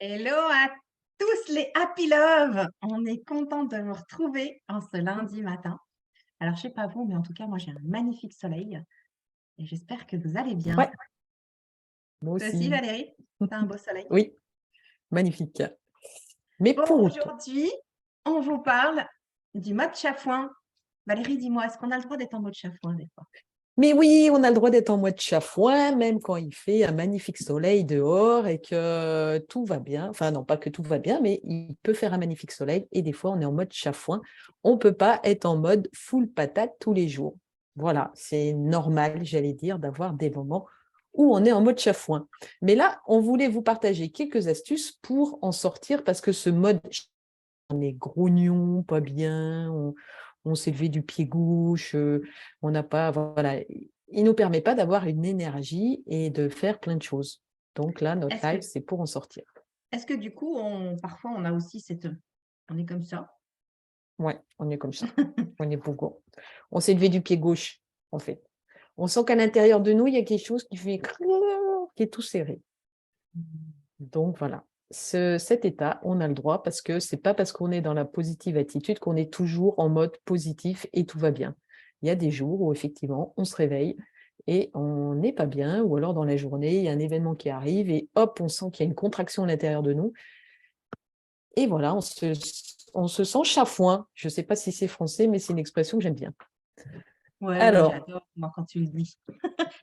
Hello à tous les Happy Love! On est content de vous retrouver en ce lundi matin. Alors, je sais pas vous, mais en tout cas, moi, j'ai un magnifique soleil et j'espère que vous allez bien. Ouais, moi Toi aussi, aussi. Valérie? Tu un beau soleil? Oui, magnifique. Mais Bon, pour autant. aujourd'hui, on vous parle du mode chafouin. Valérie, dis-moi, est-ce qu'on a le droit d'être en mode chafouin des fois? Mais oui, on a le droit d'être en mode chafouin, même quand il fait un magnifique soleil dehors et que tout va bien. Enfin, non, pas que tout va bien, mais il peut faire un magnifique soleil et des fois, on est en mode chafouin. On ne peut pas être en mode full patate tous les jours. Voilà, c'est normal, j'allais dire, d'avoir des moments où on est en mode chafouin. Mais là, on voulait vous partager quelques astuces pour en sortir parce que ce mode on est grognon, pas bien, on s'est levé du pied gauche, on n'a pas, voilà, il nous permet pas d'avoir une énergie et de faire plein de choses. Donc là, notre Est-ce que, live, c'est pour en sortir. est-ce que du coup, parfois, on a aussi on est comme ça? Ouais, on est comme ça. On est bourgon. On s'est levé du pied gauche, en fait. On sent qu'à l'intérieur de nous, il y a quelque chose qui fait qui est tout serré. Donc voilà, cet état, on a le droit parce que c'est pas parce qu'on est dans la positive attitude qu'on est toujours en mode positif et tout va bien. Il y a des jours où effectivement, on se réveille et on n'est pas bien, ou alors dans la journée, il y a un événement qui arrive et hop, on sent qu'il y a une contraction à l'intérieur de nous. Et voilà, on se sent chafouin. Je ne sais pas si c'est français, mais c'est une expression que j'aime bien. Ouais, ouais, Alors, j'adore, moi, quand tu le dis.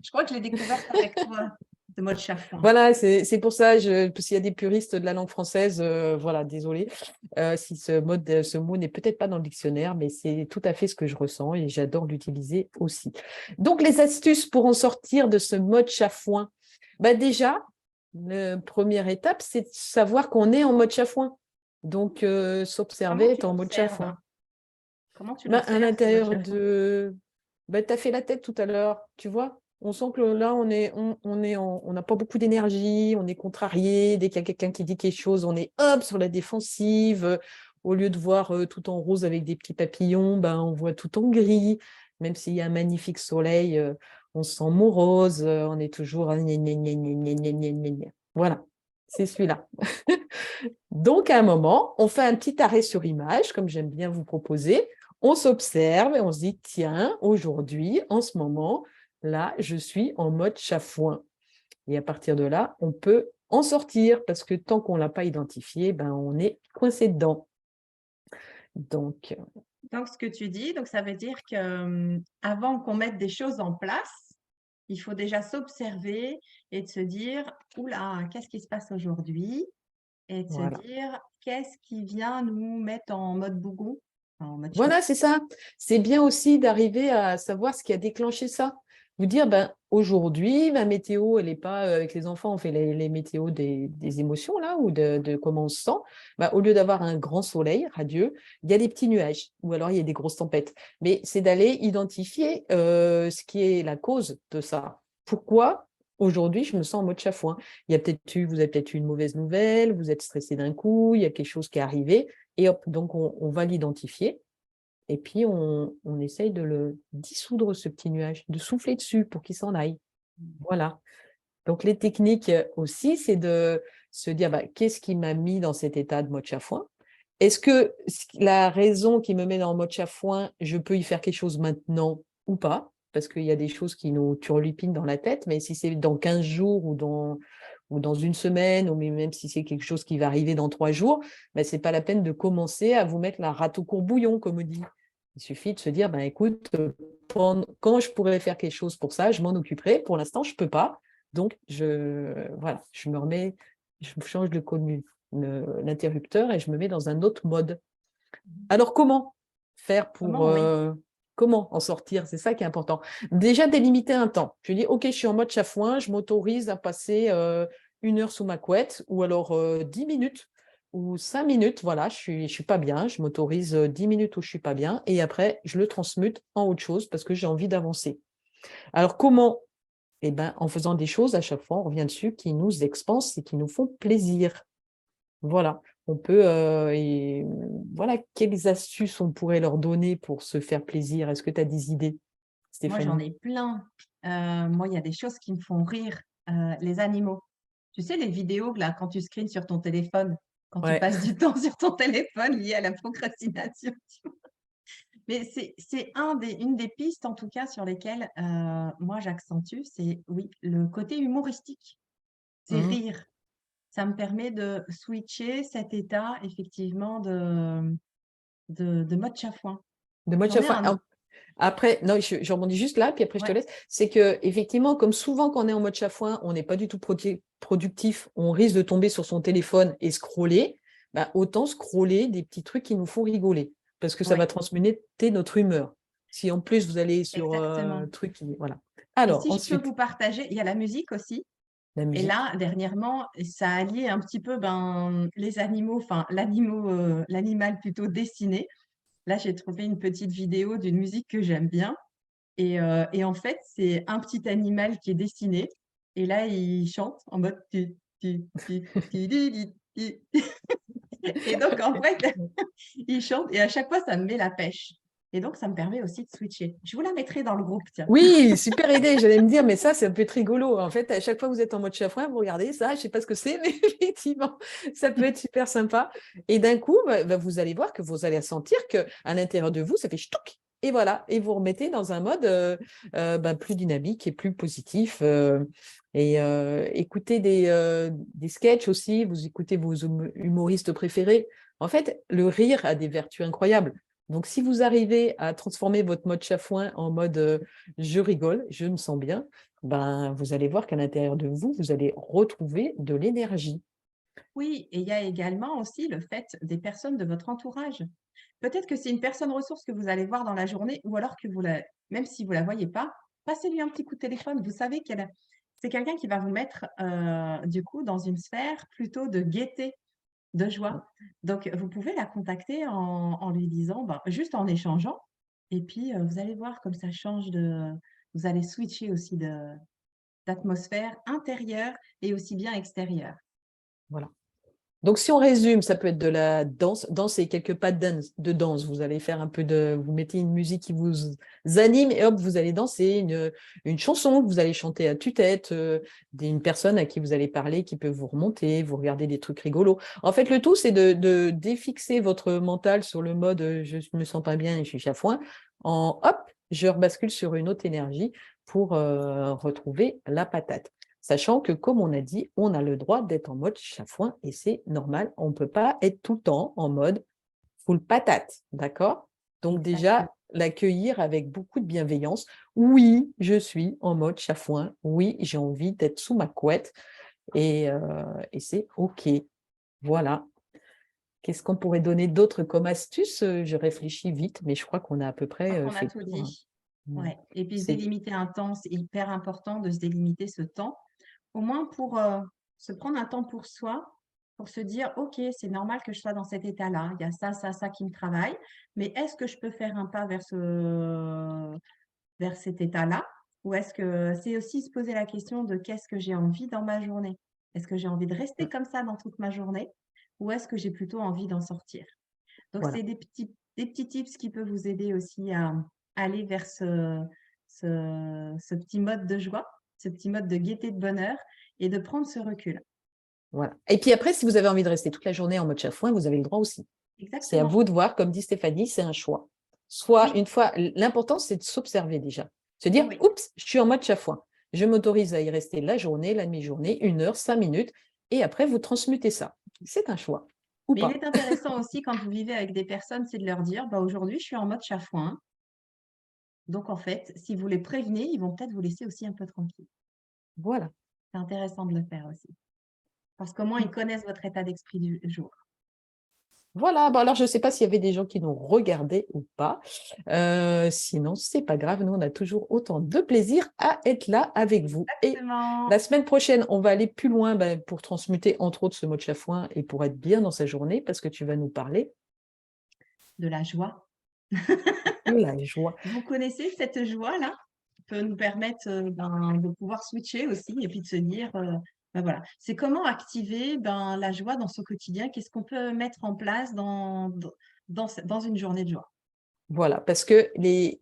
Je crois que je l'ai découverte avec toi, ce mode chafouin. voilà, c'est pour ça, s'il y a des puristes de la langue française, voilà, désolé, si ce mot n'est peut-être pas dans le dictionnaire, mais c'est tout à fait ce que je ressens et j'adore l'utiliser aussi. Donc, les astuces pour en sortir de ce mode chafouin. Bah, déjà, la première étape, c'est de savoir qu'on est en mode chafouin. Donc, s'observer Comment tu être en mode l'observes? chafouin. Comment tu Bah, à l'observes, ce mode l'intérieur chafouin? de... Bah, tu as fait la tête tout à l'heure, tu vois? On sent que là, on n'a pas beaucoup d'énergie, on est contrarié. Dès qu'il y a quelqu'un qui dit quelque chose, on est hop sur la défensive. Au lieu de voir tout en rose avec des petits papillons, ben, on voit tout en gris. Même s'il y a un magnifique soleil, on se sent morose, on est toujours gna, gna, gna, gna, gna, gna, gna, gna, gna. Voilà, c'est celui-là. Donc, à un moment, on fait un petit arrêt sur image, comme j'aime bien vous proposer. On s'observe et on se dit, tiens, aujourd'hui, en ce moment, là, je suis en mode chafouin. Et à partir de là, on peut en sortir parce que tant qu'on ne l'a pas identifié, ben, on est coincé dedans. Donc, Donc, ce que tu dis, donc ça veut dire que avant qu'on mette des choses en place, il faut déjà s'observer et de se dire, oula, qu'est-ce qui se passe aujourd'hui? Et de se voilà. dire, qu'est-ce qui vient nous mettre en mode bougon, en mode chef. Voilà, c'est ça. C'est bien aussi d'arriver à savoir ce qui a déclenché ça. Vous dire, ben, aujourd'hui, ma météo, elle n'est pas avec les enfants, on fait les météos des émotions, là, ou de comment on se sent. Ben, au lieu d'avoir un grand soleil radieux, il y a des petits nuages, ou alors il y a des grosses tempêtes. Mais c'est d'aller identifier ce qui est la cause de ça. Pourquoi aujourd'hui je me sens en mode chafouin? Vous avez peut-être eu une mauvaise nouvelle, vous êtes stressé d'un coup, il y a quelque chose qui est arrivé, et hop, donc on va l'identifier. Et puis, on essaye de le dissoudre, ce petit nuage, de souffler dessus pour qu'il s'en aille. Voilà. Donc, les techniques aussi, c'est de se dire, bah, qu'est-ce qui m'a mis dans cet état de mode chafouin? Est-ce que la raison qui me met dans le mode chafouin, je peux y faire quelque chose maintenant ou pas? Parce qu'il y a des choses qui nous turlupinent dans la tête, mais si c'est dans 15 jours ou dans une semaine, ou même si c'est quelque chose qui va arriver dans 3 jours, ben, ce n'est pas la peine de commencer à vous mettre la rate au courbouillon, comme on dit. Il suffit de se dire, ben, écoute, quand je pourrais faire quelque chose pour ça, je m'en occuperai. Pour l'instant, je ne peux pas. Donc, voilà, je me remets, je change l'interrupteur et je me mets dans un autre mode. Alors, comment faire pour... Comment, oui. comment en sortir? C'est ça qui est important. Déjà, délimiter un temps. Je dis, OK, je suis en mode chafouin, je m'autorise à passer 1 heure sous ma couette, ou alors 10 minutes ou 5 minutes. Voilà, je suis pas bien. Je m'autorise 10 minutes où je suis pas bien. Et après, je le transmute en autre chose parce que j'ai envie d'avancer. Alors, comment? Eh ben, en faisant des choses, à chaque fois, on revient dessus, qui nous expansent et qui nous font plaisir. Voilà, on peut, voilà, quelles astuces on pourrait leur donner pour se faire plaisir? Est-ce que tu as des idées, Moi, j'en Stéphanie? ai plein. Moi, il y a des choses qui me font rire. Les animaux. Tu sais, les vidéos, là, quand tu screens sur ton téléphone, quand tu Ouais. passes du temps sur ton téléphone lié à la procrastination. Mais c'est une des pistes, en tout cas, sur lesquelles moi j'accentue, c'est oui, le côté humoristique, c'est Mmh. rire. Ça me permet de switcher cet état, effectivement, de mode chafouin. De mode J'en ai chafouin. un. Après, non, je rebondis juste là, puis après je te Ouais, laisse. C'est que effectivement, comme souvent quand on est en mode chafouin, on n'est pas du tout productif, on risque de tomber sur son téléphone et scroller. Bah, autant scroller des petits trucs qui nous font rigoler, parce que ça va ouais, transmettre notre humeur. Si en plus vous allez sur un exactement. truc voilà. Et Alors si je peux ensuite, vous partager, il y a la musique aussi. la Et musique. là, dernièrement, ça a allié un petit peu les animaux, enfin l'animal plutôt dessiné. Là, j'ai trouvé une petite vidéo d'une musique que j'aime bien. Et en fait, c'est un petit animal qui est dessiné. Et là, il chante en mode ti, ti, ti, ti, di, di, ti. Et donc, en fait, il chante et à chaque fois, ça me met la pêche. Et donc, ça me permet aussi de switcher. Je vous la mettrai dans le groupe, tiens. Oui, super idée. J'allais me dire, mais ça peut être rigolo. En fait, à chaque fois que vous êtes en mode chafouin, vous regardez ça. Je ne sais pas ce que c'est, mais effectivement, ça peut être super sympa. Et d'un coup, vous allez voir que vous allez sentir qu'à l'intérieur de vous, ça fait ch'touk. Et voilà. Et vous remettez dans un mode plus dynamique et plus positif. Écoutez des sketchs aussi. Vous écoutez vos humoristes préférés. En fait, le rire a des vertus incroyables. Donc, si vous arrivez à transformer votre mode chafouin en mode je rigole, je me sens bien, ben, vous allez voir qu'à l'intérieur de vous, vous allez retrouver de l'énergie. Oui, et il y a également aussi le fait des personnes de votre entourage. Peut-être que c'est une personne ressource que vous allez voir dans la journée ou alors que même si vous ne la voyez pas, passez-lui un petit coup de téléphone. Vous savez c'est quelqu'un qui va vous mettre du coup dans une sphère plutôt de gaieté, de joie. Donc, vous pouvez la contacter en lui disant, ben, juste en échangeant. Et puis, vous allez voir comme ça change vous allez switcher aussi d'atmosphère intérieure et aussi bien extérieure. Voilà. Donc, si on résume, ça peut être de la danse. Danse, c'est quelques pas de danse. Vous allez faire un peu vous mettez une musique qui vous anime et hop, vous allez danser une chanson que vous allez chanter à tue-tête, une personne à qui vous allez parler qui peut vous remonter, vous regardez des trucs rigolos. En fait, le tout, c'est de défixer votre mental sur le mode je ne me sens pas bien et je suis chafouin. Hop, je rebascule sur une autre énergie pour retrouver la patate. Sachant que, comme on a dit, on a le droit d'être en mode chafouin et c'est normal. On ne peut pas être tout le temps en mode full patate, d'accord? Donc Exactement. déjà, l'accueillir avec beaucoup de bienveillance. Oui, je suis en mode chafouin. Oui, j'ai envie d'être sous ma couette et c'est OK. Voilà. Qu'est-ce qu'on pourrait donner d'autre comme astuce? Je réfléchis vite, mais je crois qu'on a à peu Je près crois qu'on a fait le tout tour, hein. dit. Ouais. Et puis se C'est délimiter un temps, c'est hyper important de se délimiter ce temps, au moins pour se prendre un temps pour soi, pour se dire, OK, c'est normal que je sois dans cet état-là. Il y a ça, ça, ça qui me travaille. Mais est-ce que je peux faire un pas vers cet état-là? Ou est-ce que c'est aussi se poser la question de qu'est-ce que j'ai envie dans ma journée? Est-ce que j'ai envie de rester comme ça dans toute ma journée? Ou est-ce que j'ai plutôt envie d'en sortir? Donc, voilà. c'est des petits tips qui peuvent vous aider aussi à aller vers ce petit mode de joie, ce petit mode de gaieté, de bonheur et de prendre ce recul. Voilà. Et puis après, si vous avez envie de rester toute la journée en mode chafouin, vous avez le droit aussi. C'est à Exactement. vous de voir, comme dit Stéphanie, c'est un choix. Soit Oui, une fois, l'important, c'est de s'observer déjà. Se dire, oui. oups, je suis en mode chafouin. Je m'autorise à y rester la journée, la demi-journée, 1 heure, 5 minutes, et après, vous transmutez ça. C'est un choix, ou Mais il pas. est intéressant aussi quand vous vivez avec des personnes, c'est de leur dire, bah, aujourd'hui, je suis en mode chafouin. Donc, en fait, si vous les prévenez, ils vont peut-être vous laisser aussi un peu tranquille. Voilà. C'est intéressant de le faire aussi. Parce qu'au moins, ils connaissent votre état d'esprit du jour. Voilà, bon, alors je ne sais pas s'il y avait des gens qui nous regardaient ou pas. Sinon, c'est pas grave, nous, on a toujours autant de plaisir à être là avec vous. Et Exactement. la semaine prochaine, on va aller plus loin pour transmuter, entre autres, ce mot de chafouin et pour être bien dans sa journée, parce que tu vas nous parler De la joie. de la joie. Vous connaissez cette joie-là? Qui peut nous permettre, de pouvoir switcher aussi et puis de se dire, bah, voilà, c'est comment activer, la joie dans son quotidien? Qu'est-ce qu'on peut mettre en place dans une journée de joie? Voilà, parce que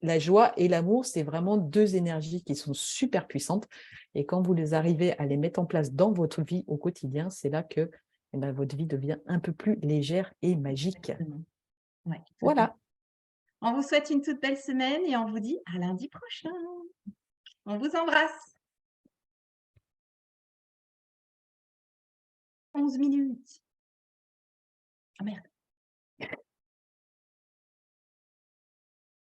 la joie et l'amour, c'est vraiment deux énergies qui sont super puissantes. Et quand vous les arrivez à les mettre en place dans votre vie au quotidien, c'est là que votre vie devient un peu plus légère et magique. Exactement. Ouais, tout à fait. Voilà. On vous souhaite une toute belle semaine et on vous dit à lundi prochain. On vous embrasse. 11 minutes. Ah merde.